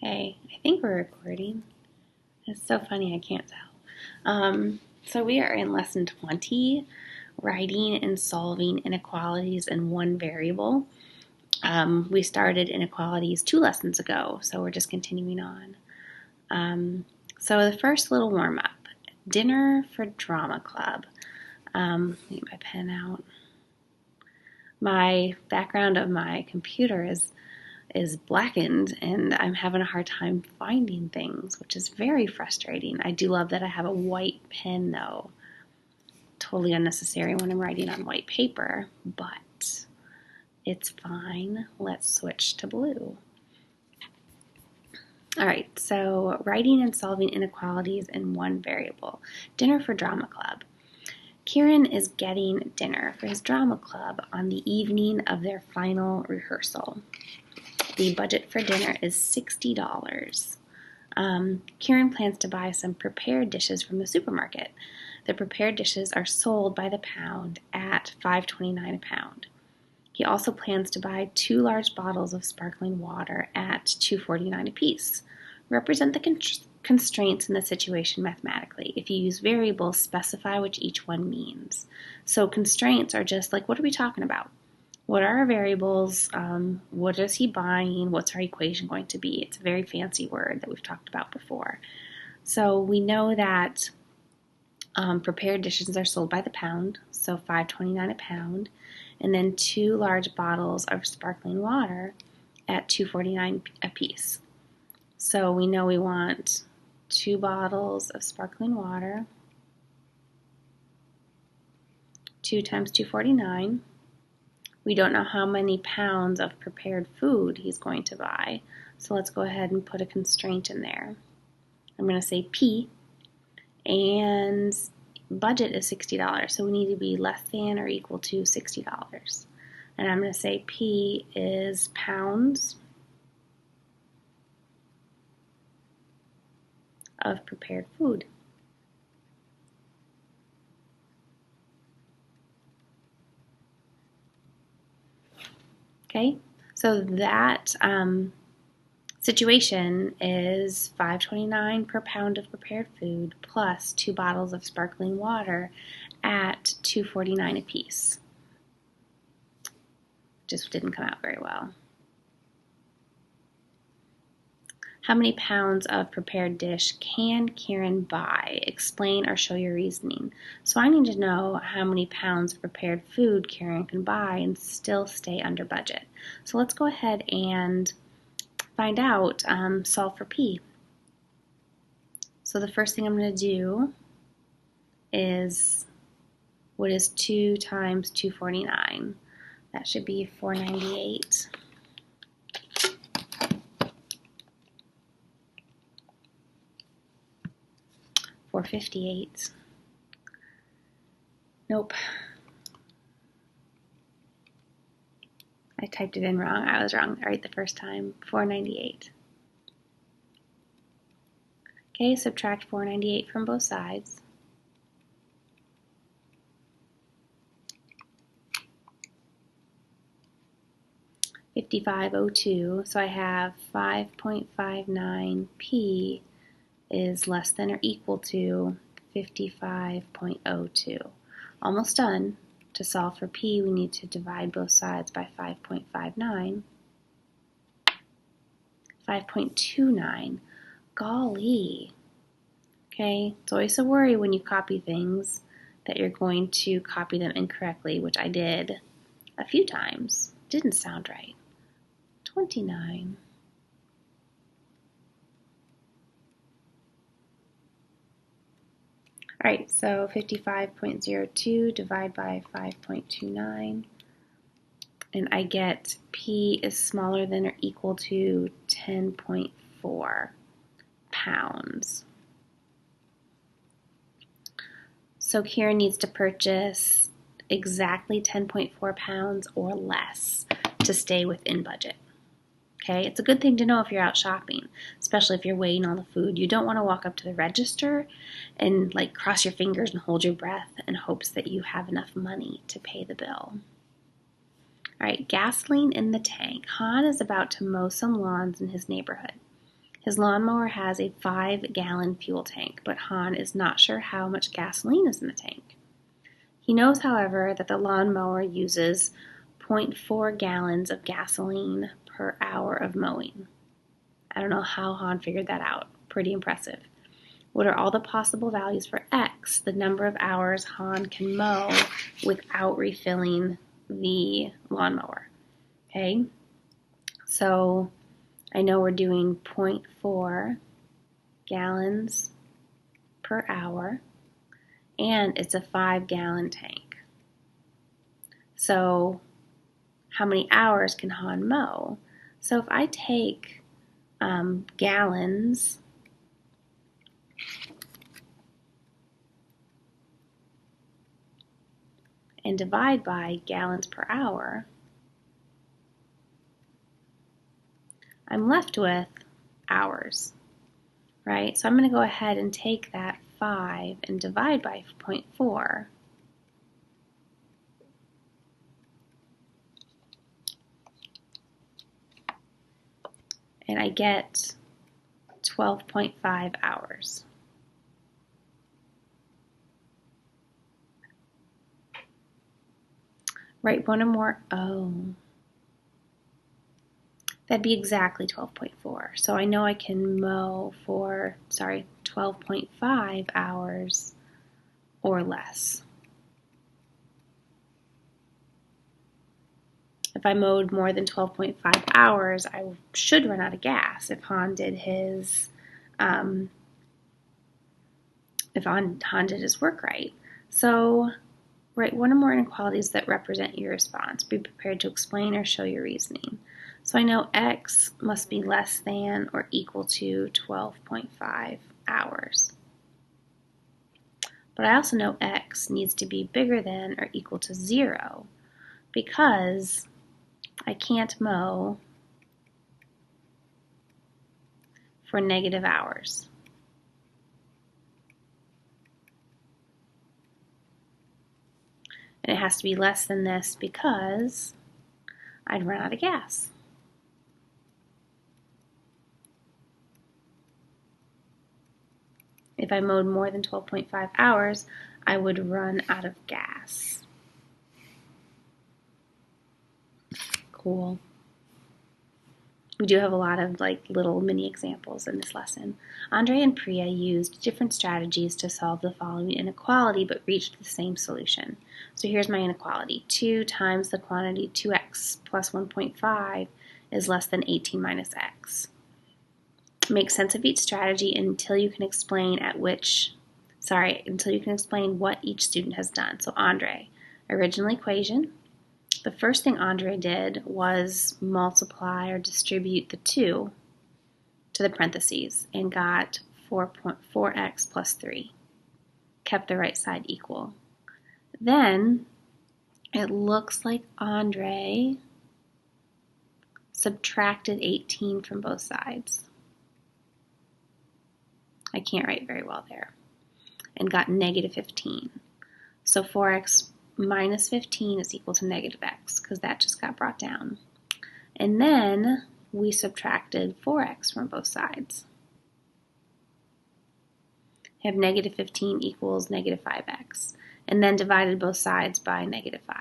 Okay, I think we're recording. It's so funny, I can't tell. So we are in lesson 20, writing and solving inequalities in one variable. We started inequalities 2 lessons ago, so we're just continuing on. So the first little warm-up, dinner for drama club. Let me get my pen out. My background of my computer is blackened and I'm having a hard time finding things, which is very frustrating. I do love that I have a white pen though. Totally unnecessary when I'm writing on white paper, but it's fine. Let's switch to blue. All right, so writing and solving inequalities in one variable. Dinner for drama club. Kieran is getting dinner for his drama club on the evening of their final rehearsal. The budget for dinner is $60. Kieran plans to buy some prepared dishes from the supermarket. The prepared dishes are sold by the pound at $5.29 a pound. He also plans to buy 2 large bottles of sparkling water at $2.49 apiece. Represent the constraints in the situation mathematically. If you use variables, specify what each one means. So constraints are just like, what are we talking about? What are our variables? What is he buying? What's our equation going to be? It's a very fancy word that we've talked about before. So we know that prepared dishes are sold by the pound, so $5.29 a pound, and then 2 large bottles of sparkling water at $2.49 a piece. So we know we want 2 bottles of sparkling water, 2 times $2.49. We don't know how many pounds of prepared food he's going to buy, so let's go ahead and put a constraint in there. I'm going to say P, and budget is $60, so we need to be less than or equal to $60. And I'm going to say P is pounds of prepared food. Okay, so that situation is $5.29 per pound of prepared food plus 2 bottles of sparkling water at $2.49 a piece. Just didn't come out very well. How many pounds of prepared dish can Kieran buy? Explain or show your reasoning. So I need to know how many pounds of prepared food Kieran can buy and still stay under budget. So let's go ahead and find out, solve for P. So the first thing I'm going to do is, what is 2 times $2.49? That should be $4.98. $4.58. Nope. I typed it in wrong. I was wrong right the first time. $4.98. Okay, subtract $4.98 from both sides. $55.02. So I have 5.59p is less than or equal to 55.02. Almost done. To solve for p, we need to divide both sides by 5.59. 5.29. Golly. Okay, it's always a worry when you copy things that you're going to copy them incorrectly, which I did a few times. Didn't sound right. 29. All right, so 55.02 divide by 5.29, and I get P is smaller than or equal to 10.4 pounds. So Kieran needs to purchase exactly 10.4 pounds or less to stay within budget. Okay, it's a good thing to know if you're out shopping, especially if you're weighing all the food. You don't want to walk up to the register and like cross your fingers and hold your breath in hopes that you have enough money to pay the bill. All right, gasoline in the tank. Han is about to mow some lawns in his neighborhood. His lawnmower has a 5-gallon fuel tank, but Han is not sure how much gasoline is in the tank. He knows, however, that the lawnmower uses 0.4 gallons of gasoline per hour of mowing. I don't know how Han figured that out. Pretty impressive. What are all the possible values for X, the number of hours Han can mow without refilling the lawnmower? Okay, so I know we're doing 0.4 gallons per hour, and it's a 5-gallon tank. So how many hours can Han mow? So if I take gallons and divide by gallons per hour, I'm left with hours, right? So I'm going to go ahead and take that 5 and divide by 0.4. And I get 12.5 hours. Write one or more. Oh, that'd be exactly 12.4. So I know I can mow for, 12.5 hours or less. If I mowed more than 12.5 hours, I should run out of gas if Han did his work right. So write one or more inequalities that represent your response. Be prepared to explain or show your reasoning. So I know X must be less than or equal to 12.5 hours. But I also know X needs to be bigger than or equal to 0 because I can't mow for negative hours. And it has to be less than this because I'd run out of gas. If I mowed more than 12.5 hours, I would run out of gas. Cool. We do have a lot of little mini examples in this lesson. Andre and Priya used different strategies to solve the following inequality but reached the same solution. So here's my inequality. 2 times the quantity 2x plus 1.5 is less than 18 minus x. Make sense of each strategy until you can explain what each student has done. So Andre, original equation. The first thing Andre did was multiply or distribute the 2 to the parentheses and got 4x plus 3. Kept the right side equal. Then it looks like Andre subtracted 18 from both sides. I can't write very well there. And got negative 15. So 4x minus 15 is equal to negative x because that just got brought down. And then we subtracted 4x from both sides. Have negative 15 equals negative 5x. And then divided both sides by negative 5.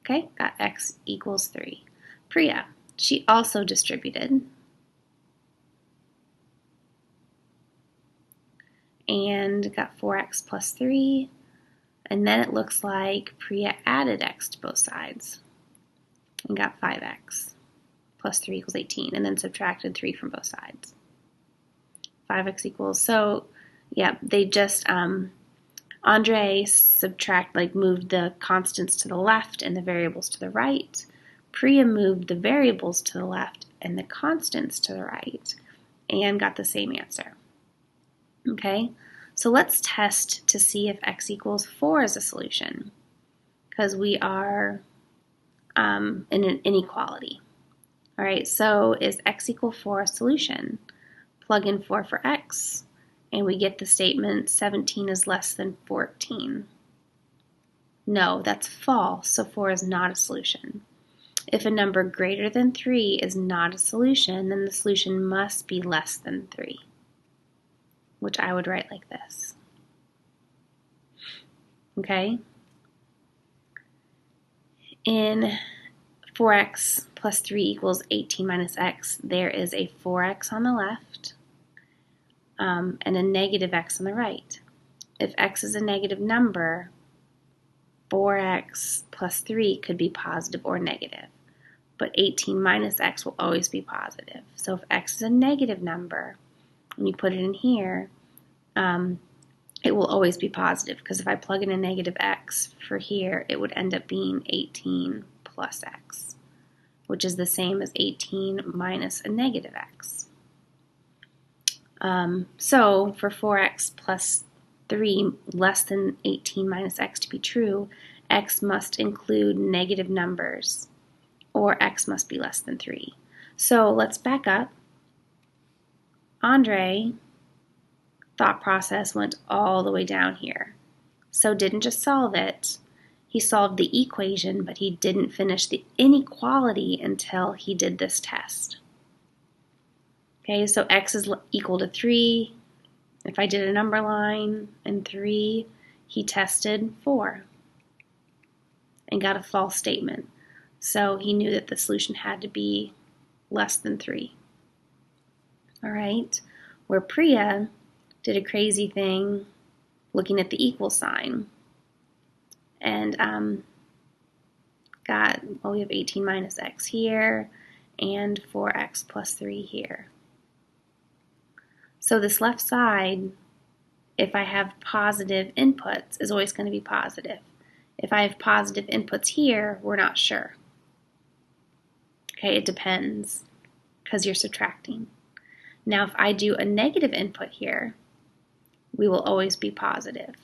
Okay, got x equals 3. Priya, she also distributed. And got 4x plus 3. And then it looks like Priya added x to both sides and got 5x plus 3 equals 18, and then subtracted 3 from both sides. 5x equals, so yeah, they just, Andre moved the constants to the left and the variables to the right. Priya moved the variables to the left and the constants to the right and got the same answer. Okay, so let's test to see if x equals 4 is a solution, because we are in an inequality. All right, so is x equal 4 a solution? Plug in 4 for x, and we get the statement 17 is less than 14. No, that's false, so 4 is not a solution. If a number greater than 3 is not a solution, then the solution must be less than 3, which I would write like this. Okay? In 4x plus 3 equals 18 minus x, there is a 4x on the left and a negative x on the right. If x is a negative number, 4x plus 3 could be positive or negative, but 18 minus x will always be positive. So if x is a negative number, and you put it in here, it will always be positive, because if I plug in a negative x for here, it would end up being 18 plus x, which is the same as 18 minus a negative x. So for 4x plus 3 less than 18 minus x to be true, x must include negative numbers, or x must be less than 3. So let's back up. Andre thought process went all the way down here. So didn't just solve it, he solved the equation, but he didn't finish the inequality until he did this test. Okay, so x is equal to 3. If I did a number line and 3, he tested 4 and got a false statement. So he knew that the solution had to be less than 3. All right, where Priya did a crazy thing looking at the equal sign and we have 18 minus x here and 4x plus 3 here. So this left side, if I have positive inputs, is always going to be positive. If I have positive inputs here, we're not sure. Okay, it depends, because you're subtracting. Now, if I do a negative input here, we will always be positive.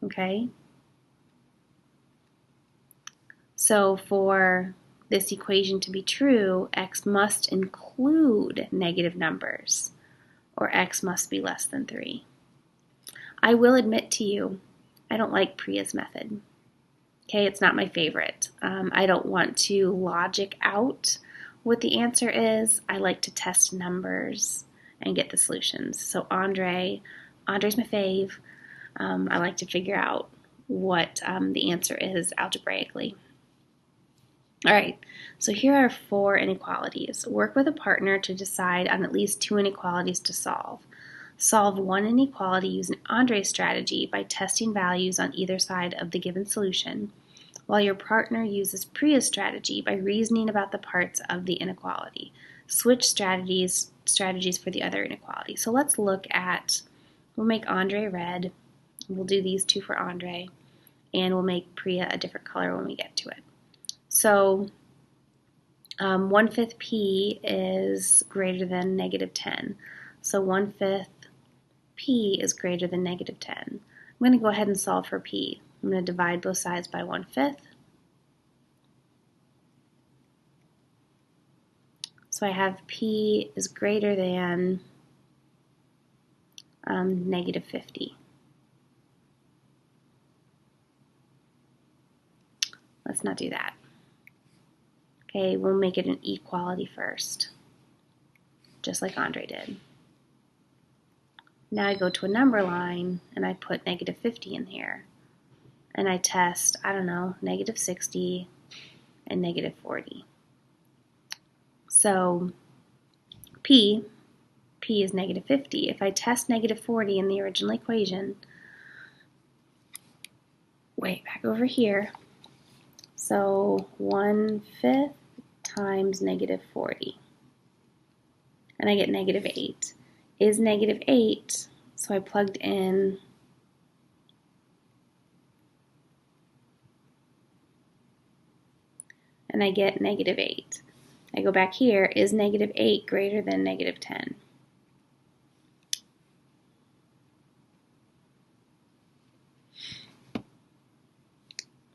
Okay? So for this equation to be true, x must include negative numbers, or x must be less than 3. I will admit to you, I don't like Priya's method. Okay, it's not my favorite. I don't want to logic out what the answer is. I like to test numbers and get the solutions. So Andre's my fave. I like to figure out what the answer is algebraically. All right, so here are 4 inequalities. Work with a partner to decide on at least 2 inequalities to solve. Solve one inequality using Andre's strategy by testing values on either side of the given solution, while your partner uses Priya's strategy by reasoning about the parts of the inequality. Switch strategies for the other inequality. So let's look at, we'll make Andre red. We'll do these 2 for Andre, and we'll make Priya a different color when we get to it. So 1/5 p is greater than negative 10. So 1/5 p is greater than negative 10. I'm going to go ahead and solve for p. I'm going to divide both sides by 1/5. So I have p is greater than negative 50. Let's not do that. Okay, we'll make it an equality first, just like Andre did. Now I go to a number line and I put negative 50 in here. And I test, I don't know, negative 60 and negative 40. So P is negative 50. If I test negative 40 in the original equation, wait, back over here. So 1/5 times negative 40. And I get negative 8. Is negative 8, so I plugged in and I get negative 8. I go back here, is negative 8 greater than negative 10?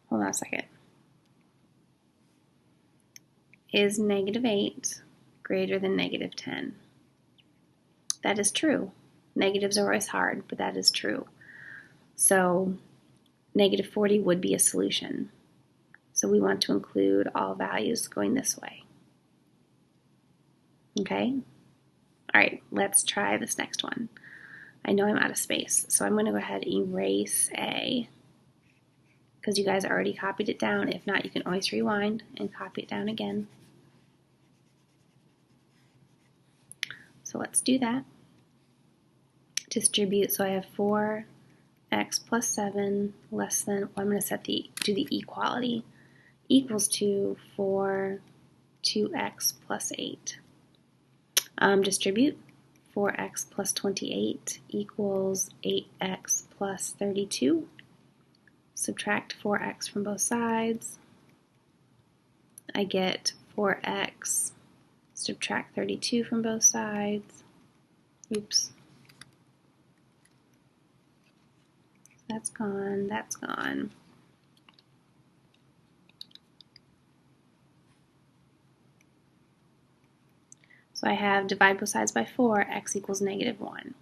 Hold on a second. Is negative 8 greater than negative 10? That is true. Negatives are always hard, but that is true. So negative 40 would be a solution. So we want to include all values going this way. Okay? All right, let's try this next one. I know I'm out of space, so I'm going to go ahead and erase A, because you guys already copied it down. If not, you can always rewind and copy it down again. So let's do that. Distribute, so I have 4x plus 7 less than, well, I'm going to do the equality, equals to 2x plus 8. Distribute, 4x plus 28 equals 8x plus 32. Subtract 4x from both sides. I get 4x, subtract 32 from both sides. Oops. That's gone, that's gone. So I have divide both sides by 4, x equals negative 1.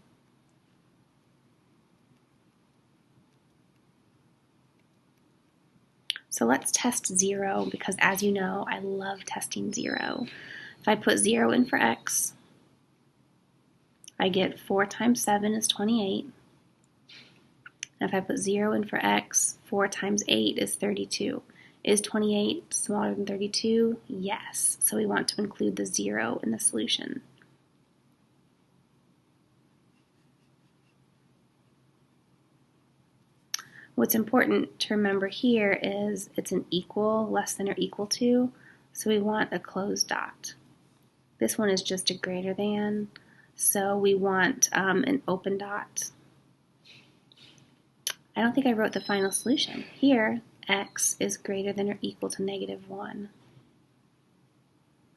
So let's test 0, because as you know, I love testing 0. If I put 0 in for x, I get 4 times 7 is 28. If I put 0 in for x, 4 times 8 is 32. Is 28 smaller than 32? Yes. So we want to include the 0 in the solution. What's important to remember here is it's an equal, less than or equal to, so we want a closed dot. This one is just a greater than, so we want an open dot. I don't think I wrote the final solution. Here, x is greater than or equal to negative 1.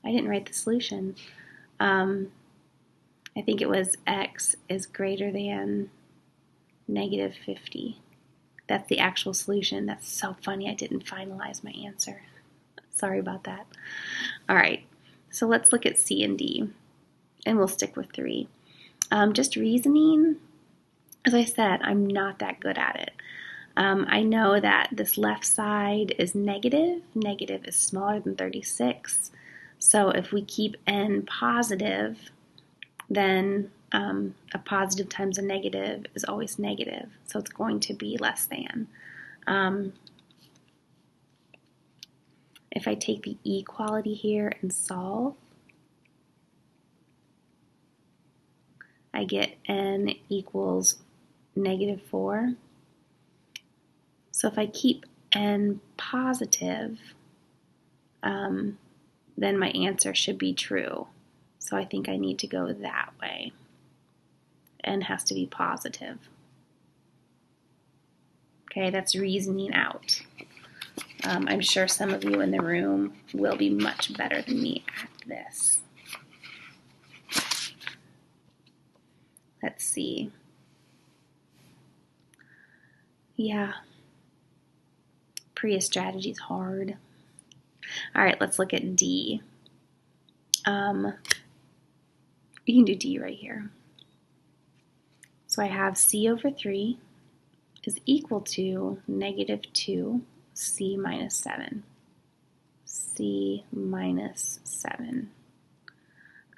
I didn't write the solution. I think it was x is greater than negative 50. That's the actual solution. That's so funny. I didn't finalize my answer. Sorry about that. All right, so let's look at C and D, and we'll stick with 3. Just reasoning, as I said, I'm not that good at it. I know that this left side is negative. Negative is smaller than 36. So if we keep n positive, then a positive times a negative is always negative, so it's going to be less than. If I take the equality here and solve, I get n equals negative 4. So if I keep n positive, then my answer should be true. So I think I need to go that way. N has to be positive. Okay, that's reasoning out. I'm sure some of you in the room will be much better than me at this. Let's see. Yeah, Prius strategy is hard. All right, let's look at D. We can do D right here. So I have C over 3 is equal to negative 2 C minus 7. C minus 7.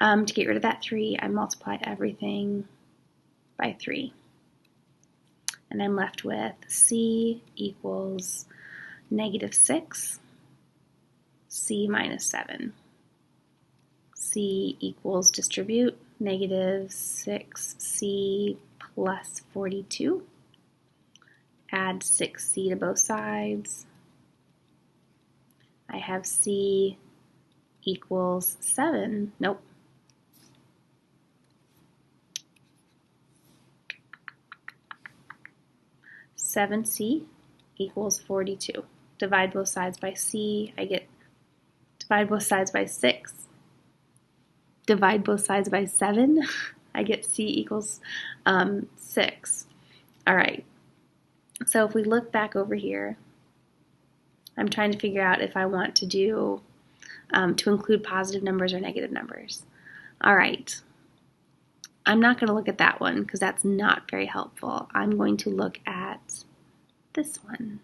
To get rid of that 3, I multiply everything by 3. And I'm left with C equals negative 6 C minus 7. C equals distribute negative 6C plus 42. Add 6C to both sides. I have C equals 7. Nope. C equals 42. Divide both sides by C. I get divide both sides by 6. Divide both sides by 7. I get C equals 6. All right. So if we look back over here, I'm trying to figure out if I want to do to include positive numbers or negative numbers. All right. I'm not going to look at that one because that's not very helpful. I'm going to look at this one.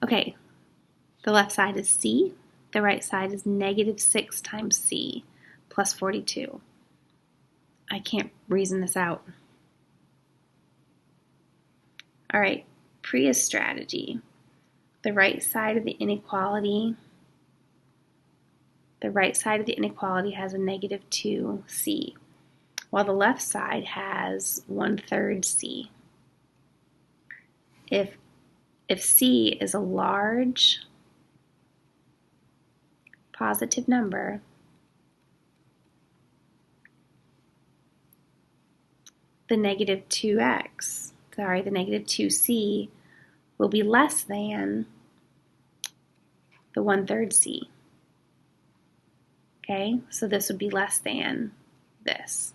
Okay, the left side is C. The right side is negative 6 times C plus 42. I can't reason this out. All right, Priya's strategy. The right side of the inequality has a negative 2C, while the left side has 1/3 C. If C is a large positive number, the negative 2C will be less than the 1/3 C. Okay, so this would be less than this,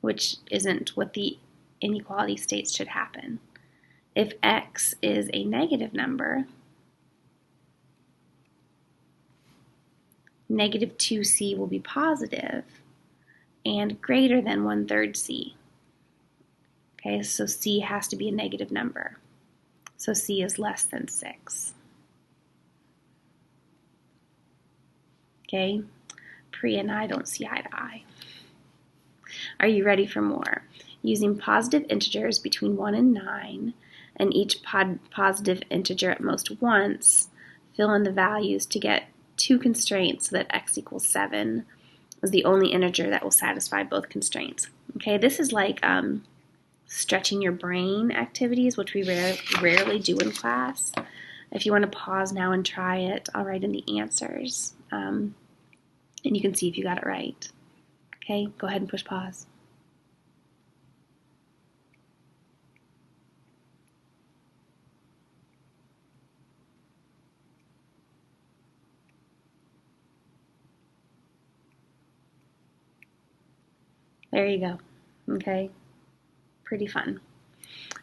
which isn't what the inequality states should happen. If x is a negative number, negative 2C will be positive and greater than 1/3 C. Okay, so C has to be a negative number. So C is less than 6. Okay, Priya and I don't see eye to eye. Are you ready for more? Using positive integers between 1 and 9, and each positive integer at most once, fill in the values to get two constraints so that x equals 7 is the only integer that will satisfy both constraints. Okay, this is like stretching your brain activities, which we rarely do in class. If you want to pause now and try it, I'll write in the answers, and you can see if you got it right. Okay, go ahead and push pause. There you go. Okay, pretty fun.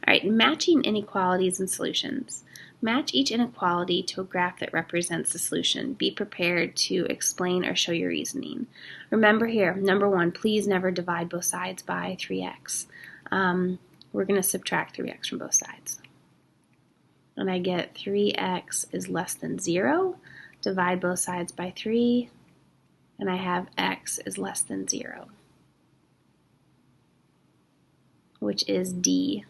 All right, matching inequalities and solutions. Match each inequality to a graph that represents the solution. Be prepared to explain or show your reasoning. Remember here, number 1, please never divide both sides by 3x. We're going to subtract 3x from both sides. And I get 3x is less than 0. Divide both sides by 3, and I have x is less than 0, which is D.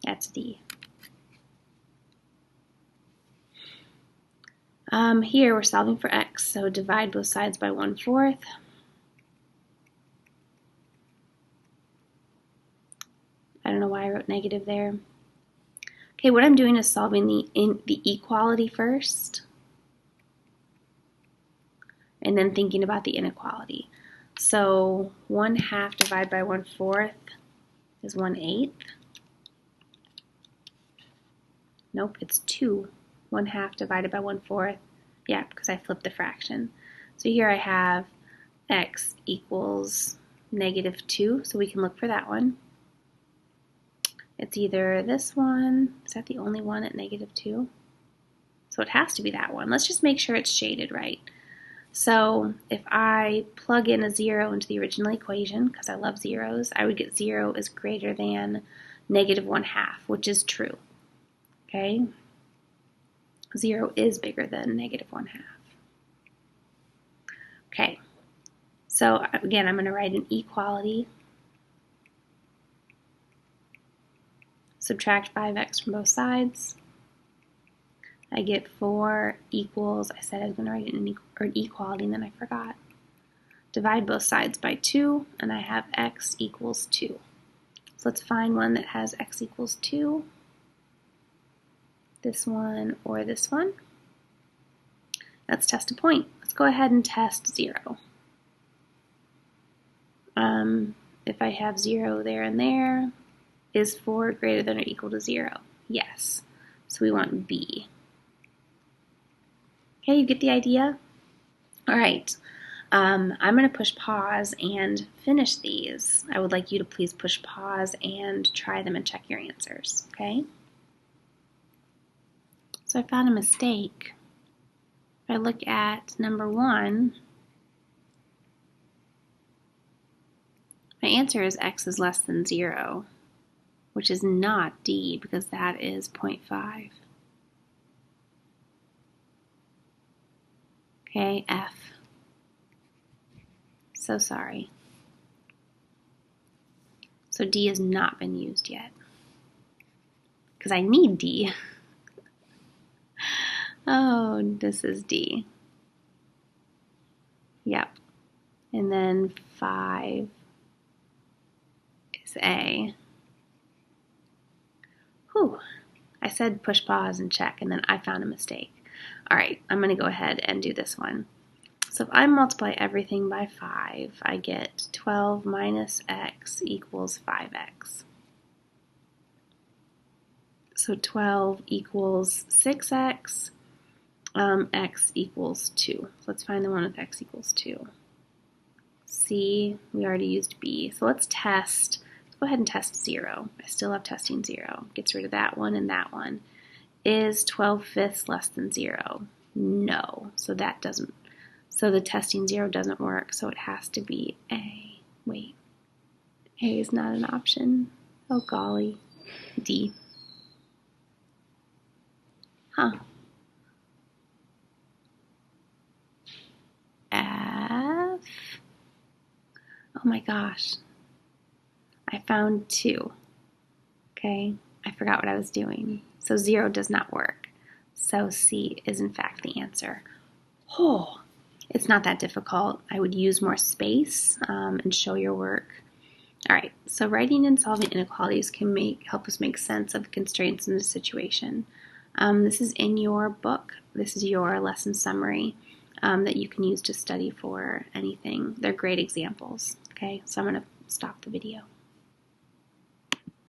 That's D. Here we're solving for x, so divide both sides by 1/4. I don't know why I wrote negative there. Okay, what I'm doing is solving the equality first, and then thinking about the inequality. So 1/2 divided by 1/4 is 1/8. Nope, it's 2. 1/2 divided by 1/4. Yeah, because I flipped the fraction. So here I have x equals negative 2, so we can look for that one. It's either this one, is that the only one at negative 2? So it has to be that one. Let's just make sure it's shaded right. So if I plug in a 0 into the original equation, because I love zeros, I would get 0 is greater than negative 1/2, which is true. Okay? 0 is bigger than negative 1/2. Okay, so again, I'm going to write an equality. Subtract 5x from both sides. I get 4 equals, I said I was going to write an equality and then I forgot. Divide both sides by 2, and I have x equals 2. So let's find one that has x equals 2. This one or this one. Let's test a point. Let's go ahead and test 0. If I have 0 there and there, is 4 greater than or equal to 0? Yes. So we want B. Okay, you get the idea? All right. I'm going to push pause and finish these. I would like you to please push pause and try them and check your answers, okay? So I found a mistake. If I look at number 1, my answer is x is less than 0. which is not D because that is 0.5. Okay, F. So sorry. So D has not been used yet because I need D. Oh, this is D. Yep. And then 5 is A. Whew. I said push pause and check, and then I found a mistake. All right, I'm going to go ahead and do this one. So if I multiply everything by 5, I get 12 minus x equals 5x. So 12 equals 6x, x equals 2. So let's find the one with x equals 2. C, we already used B. So let's test. Let's go ahead and test 0. I still have testing 0. Gets rid of that one and that one. Is 12/5 less than 0? No. So that doesn't. So the testing 0 doesn't work. So it has to be A. Wait. A is not an option. Oh golly. D. Huh. F. Oh my gosh. I found 2. Okay. I forgot what I was doing. So 0 does not work. So C is in fact the answer. Oh, it's not that difficult. I would use more space and show your work. All right, so writing and solving inequalities can help us make sense of the constraints in the situation. This is in your book. This is your lesson summary that you can use to study for anything. They're great examples. Okay, so I'm going to stop the video.